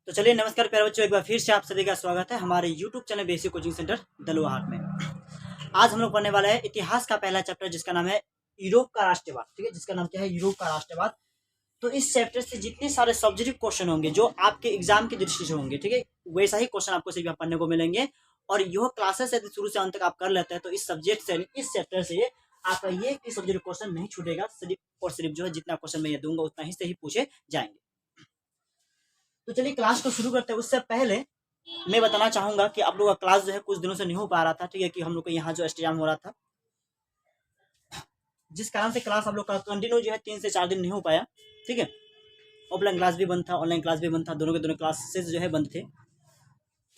तो चलिए नमस्कार प्यारे बच्चों, एक बार फिर से आप सभी का स्वागत है हमारे YouTube channel basic coaching centre Daluahat में। आज हम लोग पढ़ने वाला है इतिहास का पहला चैप्टर जिसका नाम है यूरोप का राष्ट्रवाद। ठीक है, जिसका नाम क्या है? यूरोप का राष्ट्रवाद। तो इस चैप्टर से जितने सारे सब्जेक्टिव क्वेश्चन होंगे जो आपके एग्जाम की दृष्टि से होंगे, ठीक है, वैसा ही क्वेश्चन आपको सिर्फ पढ़ने को मिलेंगे। और यह क्लासेस यदि शुरू से अंत तक आप कर लेते हैं तो इस सब्जेक्ट से, इस चैप्टर से आपका ये सब्जेक्ट क्वेश्चन नहीं छूटेगा। सिर्फ और सिर्फ जो है जितना क्वेश्चन मैं ये दूंगा उतना ही से ही पूछे जाएंगे। तो चलिए क्लास को शुरू करते हैं। उससे पहले मैं बताना चाहूंगा कि आप लोगों का क्लास जो है कुछ दिनों से नहीं हो पा रहा था। ठीक है, कि हम लोग को यहाँ जो एग्जाम हो रहा था, जिस कारण से क्लास आप लोग का कंटिन्यू जो है 3 से 4 दिन नहीं हो पाया। ठीक है, ऑफलाइन क्लास भी बंद था, ऑनलाइन क्लास भी बंद था, दोनों के दोनों क्लासेस जो है बंद थे।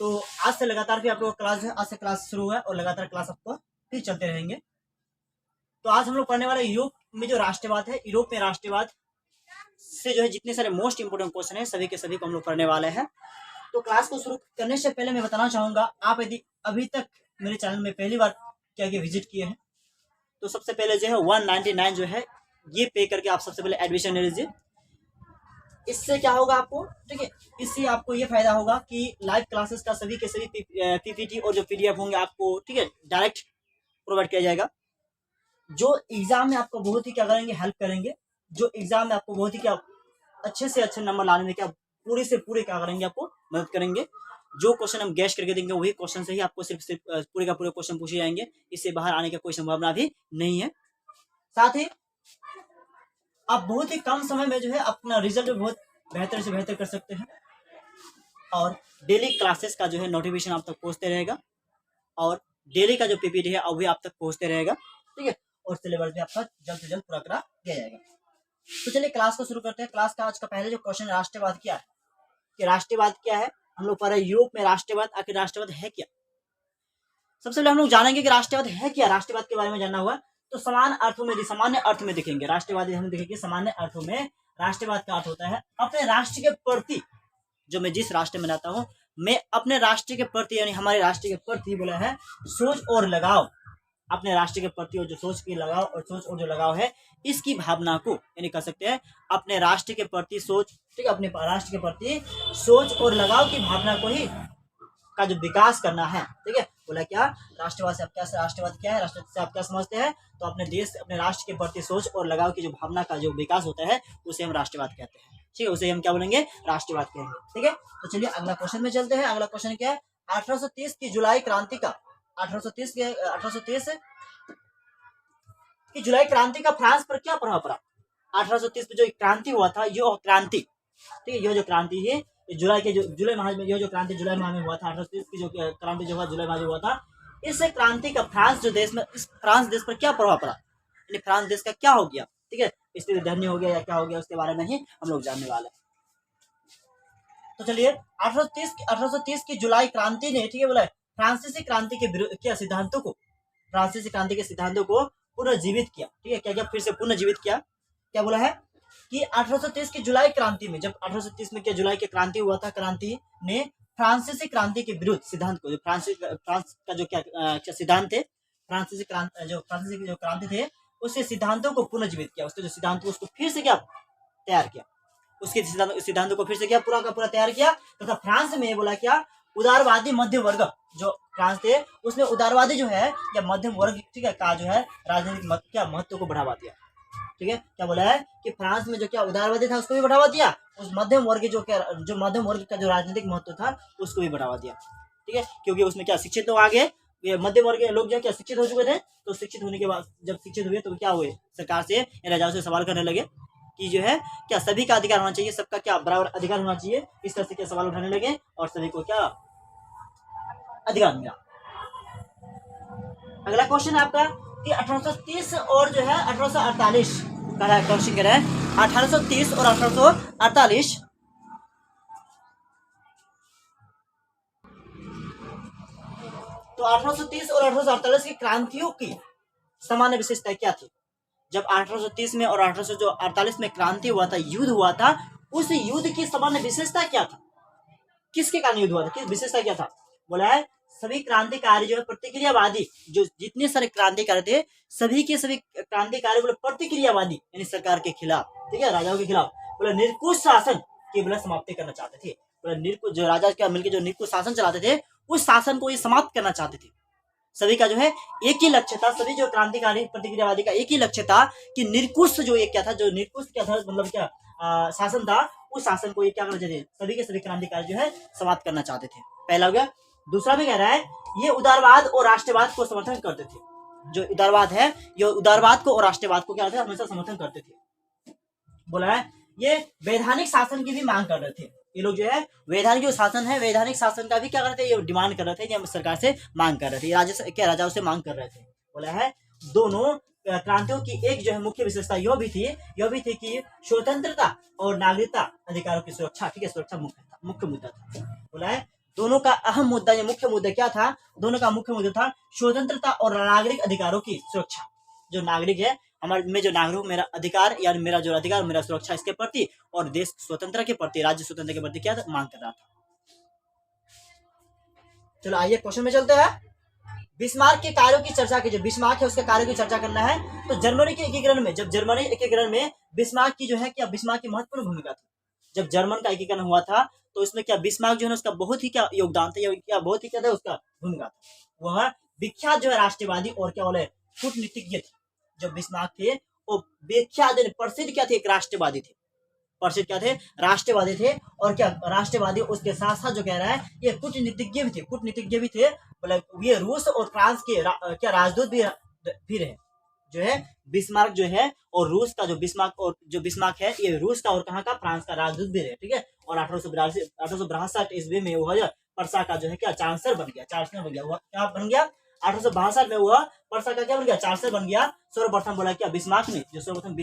तो आज से लगातार भी आप लोग का क्लास जो है, आज से क्लास शुरू हुआ है और लगातार क्लास आपको फिर चलते रहेंगे। तो आज हम लोग पढ़ने वाले यूरोप में जो राष्ट्रवाद है, यूरोप में राष्ट्रवाद से जो है जितने सारे मोस्ट इंपोर्टेंट क्वेश्चन है सभी के सभी को हम लोग पढ़ने वाले हैं। तो क्लास को शुरू करने से पहले मैं बताना चाहूंगा, आप यदि अभी तक मेरे चैनल में पहली बार क्या विजिट किए हैं तो सबसे पहले जो है 199 जो है ये पे करके आप सबसे पहले एडमिशन ले लीजिए। इससे क्या होगा आपको? ठीक है, इससे आपको ये फायदा होगा कि लाइव क्लासेस का सभी के सभी पीपीटी और जो पीडीएफ होंगे आपको, ठीक है, डायरेक्ट प्रोवाइड किया जाएगा। जो एग्जाम में आपको बहुत ही क्या करेंगे, हेल्प करेंगे। जो एग्जाम में आपको बहुत ही क्या अच्छे से अच्छे नंबर लाने में क्या पूरे से पूरे क्या करेंगे, आपको मदद करेंगे। जो क्वेश्चन हम गैस करके देंगे वही क्वेश्चन से ही आपको सिर्फ पूरे का पूरे क्वेश्चन पूछे जाएंगे। इससे बाहर आने की कोई संभावना भी नहीं है। साथ ही आप बहुत ही कम समय में जो है अपना रिजल्ट बहुत बेहतर से बेहतर कर सकते हैं। और डेली क्लासेस का जो है नोटिफिकेशन आप तक पहुंचते रहेगा और डेली का जो पीपीटी है वो आप तक पहुंचते रहेगा। ठीक है, और सिलेबस भी आपका जल्द से जल्द पूरा करा दिया जाएगा। तो चलिए क्लास को शुरू करते हैं। क्लास का आज का पहले जो क्वेश्चन राष्ट्रवाद क्या है, कि राष्ट्रवाद क्या है। हम लोग पढ़ रहे यूरोप में राष्ट्रवाद, आखिर राष्ट्रवाद है क्या। सबसे पहले हम लोग जानेंगे कि राष्ट्रवाद है क्या। राष्ट्रवाद के बारे में जानना हुआ तो समान अर्थों में, सामान्य अर्थ में देखेंगे। राष्ट्रवादी हम देखेंगे सामान्य अर्थों में राष्ट्रवाद का अर्थ होता है अपने राष्ट्र के प्रति, जो मैं जिस राष्ट्र में रहता हूँ, मैं अपने राष्ट्र के प्रति यानी हमारे राष्ट्र के प्रति बोला है सोच और लगाव। अपने राष्ट्र के प्रति और जो सोच की लगाव और सोच और जो लगाव है इसकी भावना को यानी कह सकते हैं अपने राष्ट्र के प्रति सोच, ठीक है, अपने राष्ट्र के प्रति सोच और लगाव की भावना को ही का जो विकास करना है। ठीक है, बोला क्या राष्ट्रवाद से आप क्या, राष्ट्रवाद क्या है, राष्ट्रवाद से आप क्या समझते हैं? तो अपने देश, अपने राष्ट्र के प्रति सोच और लगाव की जो भावना का जो विकास होता है उसे हम राष्ट्रवाद कहते हैं। ठीक है, उसे हम क्या बोलेंगे? राष्ट्रवाद कहेंगे। ठीक है, तो चलिए अगला क्वेश्चन में चलते हैं। अगला क्वेश्चन क्या है? 1830 की जुलाई क्रांति का 1830 की जुलाई क्रांति का फ्रांस पर क्या प्रभाव पड़ा? 1830 में जो क्रांति हुआ था, यो क्रांति, ठीक है, यह जो क्रांति है जुलाई के जुलाई माह में, यह जो क्रांति जुलाई माह में हुआ था, 1830 की जो क्रांति जो हुआ जुलाई माह में हुआ था, इस क्रांति का फ्रांस जो देश में, इस फ्रांस देश पर क्या प्रभाव पड़ा, यानी फ्रांस देश का क्या हो गया? ठीक है, स्थिति धन्य हो गया या क्या हो गया, उसके बारे में ही हम लोग जानने वाले हैं। तो चलिए 1830 की जुलाई क्रांति ने, ठीक है, बोला फ्रांसीसी क्रांति के क्या सिद्धांतों को, फ्रांसीसी क्रांति के सिद्धांतों को पुनर्जीवित किया। ठीक है, क्या क्या फिर से पुनर्जीवित किया। क्या बोला है कि 1830 की जुलाई क्रांति में, जब 1830 में क्या जुलाई की क्रांति हुआ था, क्रांति ने फ्रांसीसी क्रांति के विरुद्ध सिद्धांत को, जो फ्रांस का जो क्या सिद्धांत थे, फ्रांसीसी की जो क्रांति थे उसके सिद्धांतों को पुनर्जीवित किया। उसके जो सिद्धांत उसको फिर से क्या तैयार किया, उसके सिद्धांतों को फिर से क्या पूरा का पूरा तैयार किया। तथा फ्रांस में बोला क्या उदारवादी मध्य वर्ग जो फ्रांस थे उसने उदारवादी जो है या मध्यम वर्ग, ठीक है, का जो है राजनीतिक क्या महत्व को बढ़ावा दिया। ठीक है, क्या बोला है कि फ्रांस में जो क्या उदारवादी था उसको भी बढ़ावा दिया, उस मध्यम वर्ग जो मध्यम वर्ग का जो राजनीतिक महत्व था उसको भी बढ़ावा दिया। ठीक है, क्योंकि उसमें क्या शिक्षित लोग आगे, ये मध्यम वर्ग के लोग जो क्या शिक्षित हो चुके थे, तो शिक्षित होने के बाद जब शिक्षित हुए तो क्या हुए, सरकार से, राजाओं से सवाल करने लगे कि जो है क्या सभी का अधिकार होना चाहिए, सबका क्या बराबर अधिकार होना चाहिए, इस तरह से क्या सवाल उठाने लगे और सभी को क्या अधिकार मिला। अगला क्वेश्चन है आपका कि 1830 और जो है 1848 का क्वेश्चन कह रहा है 1830 और 1848 तो 1830 और 1848 की क्रांतियों की सामान्य विशेषता क्या थी? जब 1830 में और 1848 में क्रांति हुआ था, युद्ध हुआ था, उस युद्ध की सामान्य विशेषता क्या था? किसके कारण युद्ध हुआ था, किस विशेषता क्या था? बोला है सभी क्रांतिकारी जो है प्रतिक्रियावादी, जो जितने सारे क्रांतिकारी थे सभी के सभी क्रांतिकारी बोले प्रतिक्रियावादी यानी सरकार के खिलाफ, ठीक है, राजाओं के खिलाफ, बोले निरंकुश शासन की बोले समाप्ति करना चाहते थे। निरंकुश जो राजा क्या मिलकर जो निरंकुश शासन चलाते थे, उस शासन को ये समाप्त करना चाहते थे। सभी का जो है एक ही लक्ष्य था, सभी जो क्रांतिकारी प्रतिक्रियावादी का एक ही लक्ष्य था कि निरंकुश जो एक क्या था, जो निरंकुश क्या था मतलब क्या शासन था, उस शासन को ये क्या करना चाहते थे, सभी के सभी क्रांतिकारी जो है समाप्त करना चाहते थे। पहला हो गया। दूसरा भी कह रहा है ये उदारवाद और राष्ट्रवाद को समर्थन करते थे। जो उदारवाद है, ये उदारवाद को और राष्ट्रवाद को क्या करते थे, हमेशा समर्थन करते थे। बोला है ये वैधानिक शासन की भी मांग कर रहे थे। ये लोग जो है वैधानिक जो शासन है, वैधानिक शासन का भी क्या कर रहे थे, ये डिमांड कर रहे थे, ये सरकार से मांग कर रहे थे, राजाओं से मांग कर रहे थे। बोला है दोनों क्रांतियों की एक जो है मुख्य विशेषता यह भी थी कि स्वतंत्रता और नागरिकता अधिकारों की सुरक्षा, ठीक है, सुरक्षा मुख्य मुद्दा था। बोला है दोनों का अहम मुद्दा, ये मुख्य मुद्दा क्या था, दोनों का मुख्य मुद्दा था स्वतंत्रता और नागरिक अधिकारों की सुरक्षा। जो नागरिक है हमारे में, जो नागरिक मेरा अधिकार, यानी मेरा जो अधिकार, मेरा सुरक्षा इसके प्रति, और देश स्वतंत्रता के प्रति, राज्य स्वतंत्रता के प्रति क्या मांग कर रहा था। चलो आइए क्वेश्चन में चलते हैं। बिस्मार्क के कार्यों की चर्चा की, जो बिस्मार्क है उसके कार्यों की चर्चा करना है। तो जर्मनी के एकीकरण में, जब जर्मनी एकीकरण में बिस्मार्क की जो है क्या, बिस्मार्क की महत्वपूर्ण भूमिका थी। जब जर्मन का एकीकरण हुआ था तो इसमें क्या बिस्मार्क जो है उसका बहुत ही क्या योगदान था, क्या बहुत ही क्या था उसका भूमिका था। वह विख्यात जो है राष्ट्रवादी और क्या बोले कूटनीतिज्ञ थे। जो बिस्मार्क थे वो विख्यात प्रसिद्ध क्या थे, एक राष्ट्रवादी थे, प्रसिद्ध क्या थे, राष्ट्रवादी थे। और क्या राष्ट्रवादी उसके साथ साथ जो कह रहा है ये कूटनीतिज्ञ भी थे, मतलब ये रूस और फ्रांस के क्या राजदूत भी रहे। जो है बिस्मार्क जो है, और रूस का जो बिस्मार्क है ये रूस का और कहाँ का, फ्रांस का राजदूत भी रहे, ठीक है। और 1862 ईस्वी में वह पर्सा का जो है क्या चांसलर बन गया। वह क्या बन गया, 1862 में वह पर्सा का क्या बन गया, चांसलर बन गया। सर्वप्रथम बोला क्या बिस्मार्क ने, सर्वप्रथम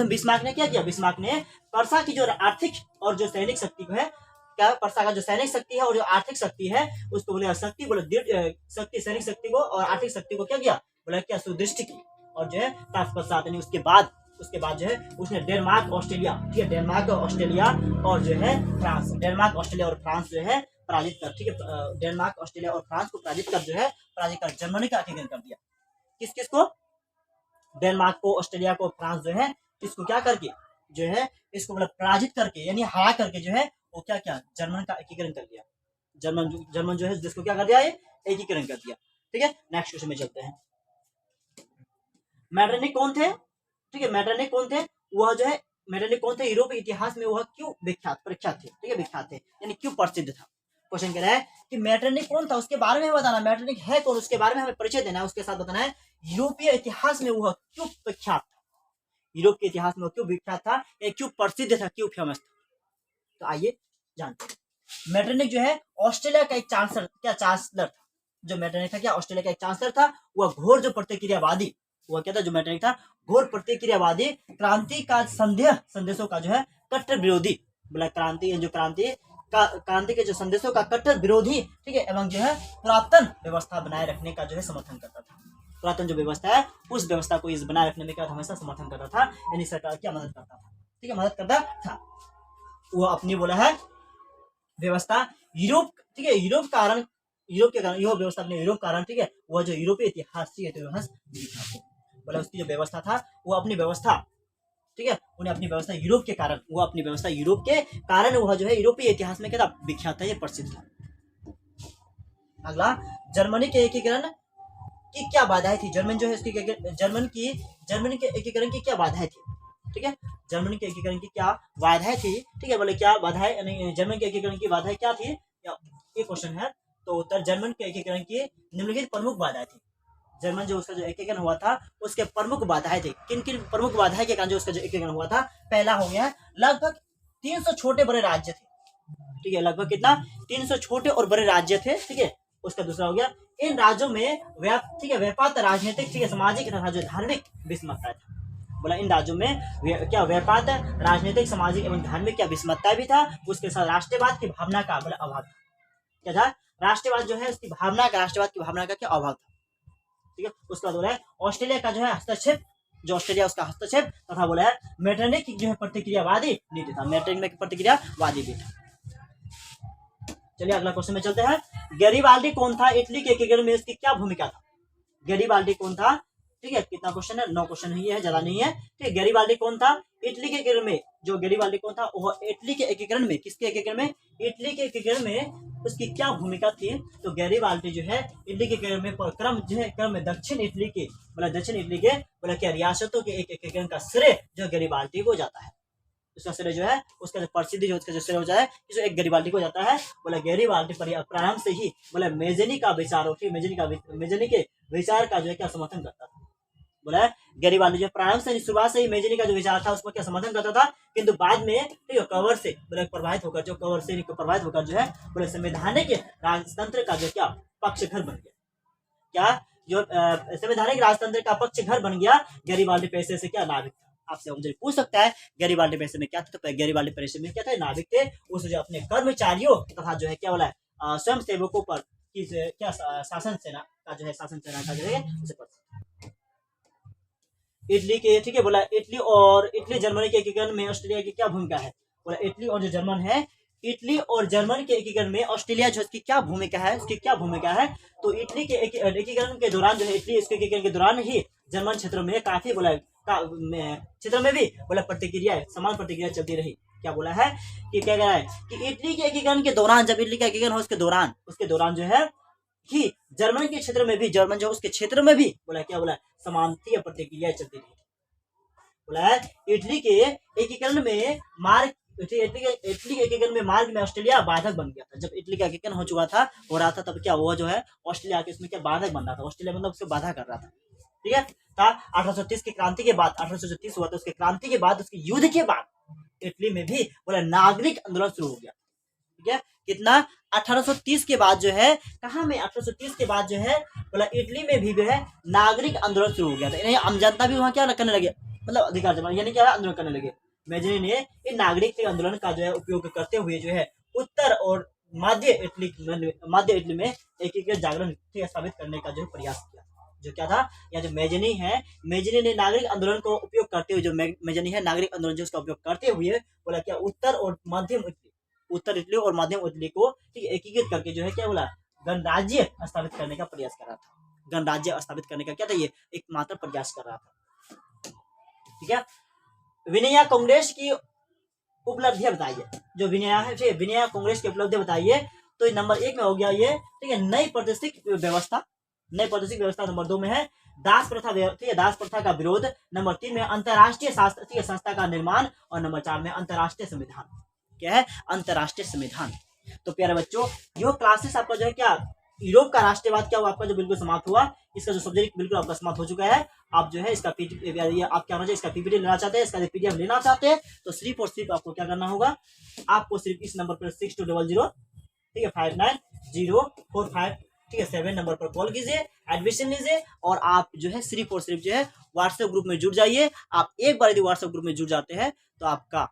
बिस्मार्क ने क्या किया, बिस्मार्क ने पर्सा की जो आर्थिक और जो सैनिक शक्ति को है, क्या पर्सा का जो सैनिक शक्ति है और जो आर्थिक शक्ति है उसको बोले शक्ति, सैनिक शक्ति को और आर्थिक शक्ति को क्या किया, बोला क्या सुदृष्टि की। और जो है तत्पश्चात उसके बाद जो है उसने डेनमार्क, ऑस्ट्रेलिया, ठीक है, डेनमार्क, ऑस्ट्रेलिया और जो है फ्रांस, डेनमार्क, ऑस्ट्रेलिया और फ्रांस जो है पराजित कर, ठीक है, डेनमार्क, ऑस्ट्रेलिया और फ्रांस को पराजित कर जर्मनी का एकीकरण कर दिया। किस को, डेनमार्क को, ऑस्ट्रेलिया को, फ्रांस जो है इसको क्या करके जो है इसको मतलब पराजित करके, यानी हरा करके जो है वो क्या जर्मन का एकीकरण कर दिया। जर्मन जो है जिसको क्या कर दिया, एकीकरण कर दिया। ठीक है, नेक्स्ट क्वेश्चन में चलते हैं। मेटरनिख कौन थे, ठीक है, मेटरनिख कौन थे, वह जो है मेटरनिख कौन थे, यूरोपीय इतिहास में वह क्यों प्रख्यात थे, ठीक है, विख्यात थे, यानी क्यों प्रसिद्ध था। क्वेश्चन कह रहा है कि मेटरनिख कौन था, उसके बारे में बताना, मेटरनिख है कौन, उसके बारे में हमें परिचय देना है, उसके साथ बताना है यूरोपीय इतिहास में वह क्यों प्रख्यात था, यूरोप के इतिहास में क्यों विख्यात था, क्यों प्रसिद्ध था, क्यों फेमस था। तो आइए जानते हैं। मेटरनिख जो है ऑस्ट्रेलिया का एक चांसलर था। जो मेटरनिख था क्या, ऑस्ट्रेलिया का एक चांसलर था। वह घोर जो प्रतिक्रियावादी, वह क्या था, जो मेटरनिख था घोर प्रतिक्रियावादी, क्रांति का संदेशों का जो है कट्टर विरोधी, बोला क्रांति के जो संदेशों का कट्टर विरोधी, ठीक है, एवं जो है पुरातन व्यवस्था बनाए रखने का जो है समर्थन करता था। पुरातन जो व्यवस्था है उस व्यवस्था को इस बनाए रखने में क्या हमेशा समर्थन करता था, यानी सरकार क्या मदद करता था, ठीक है, मदद करता था। वो अपनी बोला है व्यवस्था यूरोप, ठीक है, यूरोप के कारण यह व्यवस्था अपने यूरोप कारण, ठीक है, वह जो यूरोपीय इतिहास, ठीक है, बोला उसकी जो व्यवस्था था वो अपनी व्यवस्था, ठीक है, उन्हें अपनी व्यवस्था यूरोप के कारण, वह जो है यूरोपीय इतिहास में क्या था, विख्यात है, ये प्रसिद्ध था। अगला, जर्मनी के एकीकरण की क्या बाधाएं थी, जर्मनी के एकीकरण की क्या बाधाएं थी, ठीक है, जर्मनी के एकीकरण की क्या बाधाएं थी, ठीक है, बोले क्या बाधाएं, जर्मनी के एकीकरण की बाधाएं क्या थी, ये क्वेश्चन है। तो उत्तर, जर्मन के एकीकरण की निम्नलिखित प्रमुख बाधाएं थी। जर्मन जो उसका जो एकीकरण हुआ था उसके प्रमुख बाधाएं थी। किन प्रमुख बाधाएं के कारण जो उसका जो एकीकरण हुआ था, पहला हो गया लगभग 300 छोटे बड़े राज्य थे, ठीक है, लगभग कितना 300 छोटे और बड़े राज्य थे, ठीक है। उसका दूसरा हो गया इन राज्यों में ठीक है व्यापार, राजनीतिक, ठीक है, सामाजिक तथा जो धार्मिक विषमता था। बोला इन राज्यों में क्या व्यापार, राजनीतिक, सामाजिक एवं धार्मिक क्या विषमता भी था। उसके साथ राष्ट्रवाद की भावना का बोला अभाव था। क्या था, राष्ट्रवाद जो है उसकी भावना का, राष्ट्रवाद की भावना का क्या अभाव था, ठीक है। उसका बाद बोला है ऑस्ट्रेलिया का जो है हस्तक्षेप, जो ऑस्ट्रेलिया उसका हस्तक्षेप तथा बोला है मेटरनिख जो है प्रतिक्रियावादी नीति था, मेटरनिख प्रतिक्रियावादी भी था। चलिए अगला क्वेश्चन में चलते हैं। गैरिबाल्डी कौन था, इटली के एकीकरण में उसकी क्या भूमिका था। गैरिबाल्डी कौन था, ठीक है, कितना क्वेश्चन है, 9 क्वेश्चन ही है, ज्यादा नहीं है। ठीक है, गैरीबाल्डी कौन था, इटली के एकीकरण में, जो गैरीबाल्डी कौन था वो इटली के एकीकरण में, किसके एकीकरण में, इटली के एकीकरण में उसकी क्या भूमिका थी। तो गैरीबाल्डी जो है इटली के एकीकरण में क्रम जो है क्रम में दक्षिण इटली के बोला क्या रियासतों के एक एकीकरण का श्रेय जो गैरीबाल्डी को जाता है। उसका श्रेय जो है, उसका जो प्रसिद्धि जो उसका जो श्रेय हो जाए जो एक गैरीबाल्डी को जाता है। बोला गैरीबाल्डी प्रारंभ से ही बोला मेजनी का विचार, मेजनी के विचार का जो है क्या समर्थन करता था। बोला गैरीबाल्डी जो प्रारंभ से शुरुआत से ही मेजनी का जो विचार था उसको क्या समर्थन करता था, किंतु बाद में ठीक है कवर से बोले प्रभावित होकर जो है बोले संवैधानिक राजतंत्र का जो क्या पक्षधर बन गया। क्या जो संवैधानिक राजतंत्र का पक्षधर बन गया। गैरीबाल्डी पैसे से क्या नाविक था, आपसे मुझे पूछ सकता है गैरीबाल्डी पैसे में क्या था, तो गैरीबाल्डी पैसे में क्या था, नाविक थे। उस जो अपने कर्मचारियों तथा जो है क्या बोला स्वयं सेवकों पर क्या शासन सेना का जो है उसे इटली के, ठीक है बोला इटली जर्मनी के एकीकरण में ऑस्ट्रेलिया की क्या भूमिका है। बोला इटली और जो जर्मन है, इटली और जर्मन के एकीकरण में ऑस्ट्रेलिया जो इसकी क्या भूमिका है, तो इटली के एकीकरण के दौरान जो है इटली इसके एकीकरण के दौरान ही जर्मन क्षेत्रों में काफी बोला क्षेत्र में भी बोला समान प्रतिक्रिया चलती रही। क्या बोला है कि क्या कह रहा है कि इटली के एकीकरण के दौरान, जब इटली का एकीकरण हो उसके दौरान जो है कि जर्मन के क्षेत्र में भी उसके क्षेत्र में भी बोला क्या बोला समानतीय प्रतिक्रिया चलती रही। बोला है इटली के एकीकरण में मार्ग में ऑस्ट्रेलिया बाधक बन गया था। जब इटली का एकीकरण हो रहा था तब क्या हुआ जो है ऑस्ट्रेलिया के इसमें क्या बाधक बन रहा था, ऑस्ट्रेलिया मतलब उसको बाधा कर रहा था। ठीक है, 1830 की क्रांति के बाद 1836 हुआ था, उसके क्रांति के बाद उसके युद्ध के बाद इटली में भी बोला नागरिक आंदोलन शुरू हो गया। ठीक है, कितना 1830 के बाद जो है 1830 के बाद जो है बोला इटली में भी जो है नागरिक आंदोलन शुरू हो गया था। यानी आम जनता भी वहाँ क्या करने लगे, मतलब अधिकार जमा यानी क्या आंदोलन करने लगे। मेजनी ने इन नागरिक आंदोलन का जो है उपयोग करते हुए जो है उत्तर और मध्य इटली में एकीकृत जागरण स्थापित करने का जो प्रयास किया। जो क्या था, या जो मेजनी ने नागरिक आंदोलन को उपयोग करते हुए, जो मेजनी है नागरिक आंदोलन जो उसका उपयोग करते हुए बोला क्या उत्तर इटली और मध्यम इटली को एकीकृत करके जो है क्या बोला गणराज्य स्थापित करने का प्रयास कर रहा था। गणराज्य स्थापित करने का क्या था, ये एकमात्र प्रयास कर रहा था। ठीक है, विनया कांग्रेस की उपलब्धियां बताइए। जो विनया है विनया कांग्रेस की उपलब्धियां बताइए। तो नंबर 1 में हो गया ये, ठीक है, नई प्रादेशिक व्यवस्था नंबर 2 में है दास प्रथा का विरोध, नंबर 3 में अंतर्राष्ट्रीय शास्त्रीय संस्था का निर्माण, और नंबर 4 में अंतर्राष्ट्रीय संविधान। क्या है, अंतर्राष्ट्रीय संविधान। तो प्यारे बच्चों, यो क्लासेस आपका जो है क्या यूरोप का राष्ट्रवाद क्या हुआ आपका जो बिल्कुल समाप्त हुआ। इसका जो सब्जेक्ट बिल्कुल आपका समाप्त हो चुका है। आप जो है इसका आप क्या होना चाहिए, इसका पीपीटी लेना चाहते हैं, इसका पीडीएफ लेना चाहते हैं तो सिर्फ और सिर्फ आपको क्या करना होगा, आपको सिर्फ इस नंबर पर 6200 ठीक है 590457 ठीक है 7 नंबर पर कॉल कीजिए, एडमिशन लीजिए, और आप जो है सिर्फ और सिर्फ जो है व्हाट्सएप ग्रुप में जुड़ जाइए। आप एक बार यदि व्हाट्सएप ग्रुप में जुड़ जाते हैं तो आपका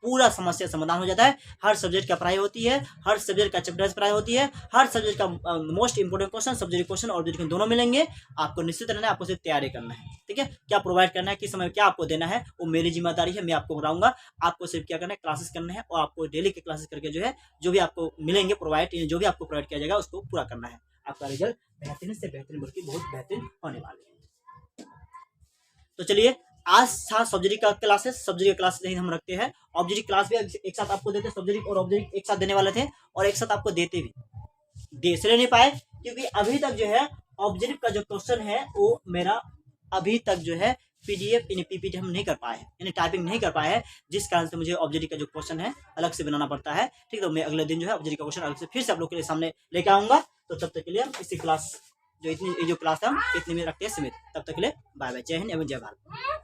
पूरा समस्या समाधान हो जाता है। हर सब्जेक्ट का पढ़ाई होती है, हर सब्जेक्ट का चैप्टर पढ़ाई होती है, हर सब्जेक्ट का most important question subject question और ऑब्जेक्ट दोनों मिलेंगे। आपको निश्चित रहना है, आपको सिर्फ तैयारी करना है। ठीक है, क्या प्रोवाइड करना है, किस समय क्या आपको देना है वो मेरी जिम्मेदारी है, मैं आपको कराऊंगा। आपको सिर्फ क्या करना है, क्लासेस करना है, और आपको डेली के क्लासेस करके जो है जो भी आपको मिलेंगे जो भी आपको प्रोवाइड किया जाएगा उसको पूरा करना है। आपका रिजल्ट बेहतरीन से बेहतरीन बल्कि बहुत बेहतरीन होने वाले हैं। तो चलिए, आज था सब्जेक्ट का क्लासेस, सब्जेक्ट का क्लास नहीं हम रखते हैं, ऑब्जेक्ट क्लास भी एक साथ आपको देते, सब्जेक्ट और ऑब्जेक्ट एक साथ देने वाले थे, और एक साथ आपको देते भी इसलिए नहीं पाए क्योंकि अभी तक जो है ऑब्जेक्ट का जो क्वेश्चन है वो मेरा अभी तक जो है पीडीएफ यानी पीपीटी हम नहीं कर पाए हैं, यानी टाइपिंग नहीं कर पाए हैं, जिस कारण से मुझे ऑब्जेक्ट का जो क्वेश्चन है अलग से बनाना पड़ता है। ठीक, तो मैं अगले दिन जो है ऑब्जेक्ट का क्वेश्चन अलग से फिर से आप लोग के सामने लेके आऊंगा। तो तब तक के लिए हम इसी क्लास जो क्लास था इतने में रखते हैं सीमित। तब तक के लिए बाय बाय, जय हिंद एवं जय भारत।